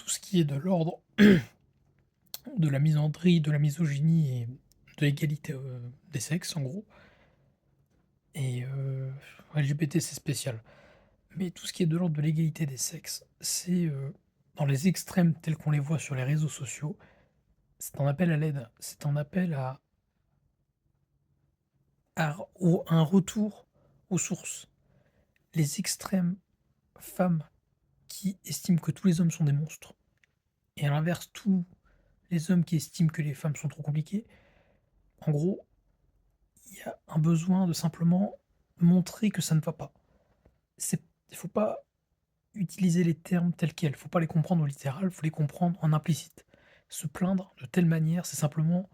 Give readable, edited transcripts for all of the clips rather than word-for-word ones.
tout ce qui est de l'ordre de la misandrie, de la misogynie et de l'égalité, des sexes, en gros. Et LGBT, c'est spécial. Mais tout ce qui est de l'ordre de l'égalité des sexes, c'est, dans les extrêmes tels qu'on les voit sur les réseaux sociaux, c'est un appel à l'aide. C'est un appel au un retour aux sources. Les extrêmes femmes qui estiment que tous les hommes sont des monstres et à l'inverse, tous les hommes qui estiment que les femmes sont trop compliquées. En gros, il y a un besoin de simplement montrer que ça ne va pas. C'est Il faut pas utiliser les termes tels quels, faut pas les comprendre au littéral, faut les comprendre en implicite. Se plaindre de telle manière, c'est simplement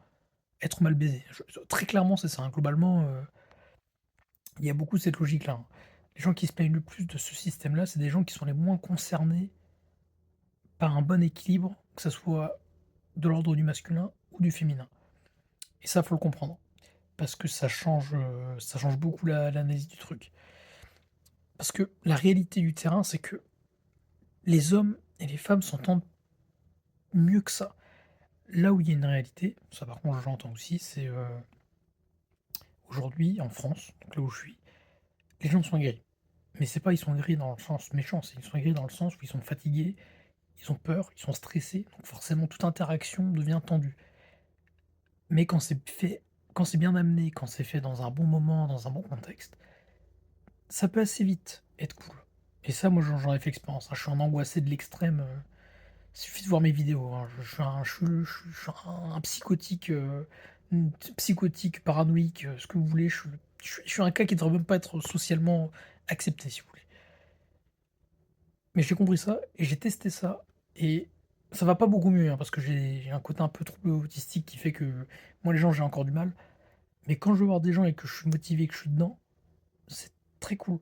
être mal baisé. Très clairement, c'est ça, hein, globalement, il y a beaucoup cette logique-là, hein. Les gens qui se plaignent le plus de ce système-là, c'est des gens qui sont les moins concernés par un bon équilibre, que ça soit de l'ordre du masculin ou du féminin. Et ça, faut le comprendre, parce que ça change beaucoup l'analyse du truc. Parce que la réalité du terrain, c'est que les hommes et les femmes s'entendent mieux que ça. Là où il y a une réalité, ça par contre j'entends aussi, c'est, aujourd'hui en France, donc là où je suis, les gens sont aigris. Mais c'est pas ils sont aigris dans le sens méchant, c'est ils sont aigris dans le sens où ils sont fatigués, ils ont peur, ils sont stressés, donc forcément toute interaction devient tendue. Mais quand c'est bien amené, quand c'est fait dans un bon moment, dans un bon contexte, ça peut assez vite être cool. Et ça, moi j'en ai fait expérience, hein. Je suis un angoissé de l'extrême, il suffit de voir mes vidéos, hein. Je suis un psychotique, psychotique, paranoïque, ce que vous voulez. Je suis un cas qui devrait même pas être socialement accepté, si vous voulez. Mais j'ai compris ça et j'ai testé ça et ça va pas beaucoup mieux, hein, parce que j'ai un côté un peu trouble autistique qui fait que moi, les gens, j'ai encore du mal. Mais quand je veux voir des gens et que je suis motivé, que je suis dedans, c'est très cool.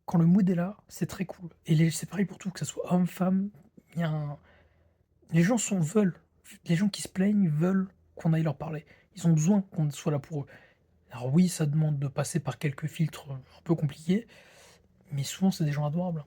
Quand le mood est là, c'est très cool et c'est pareil pour tout, que ça soit homme, femme, il y a un les gens veulent. Les gens qui se plaignent veulent qu'on aille leur parler. Ils ont besoin qu'on soit là pour eux. Alors oui, ça demande de passer par quelques filtres, un peu compliqués, mais souvent c'est des gens adorables.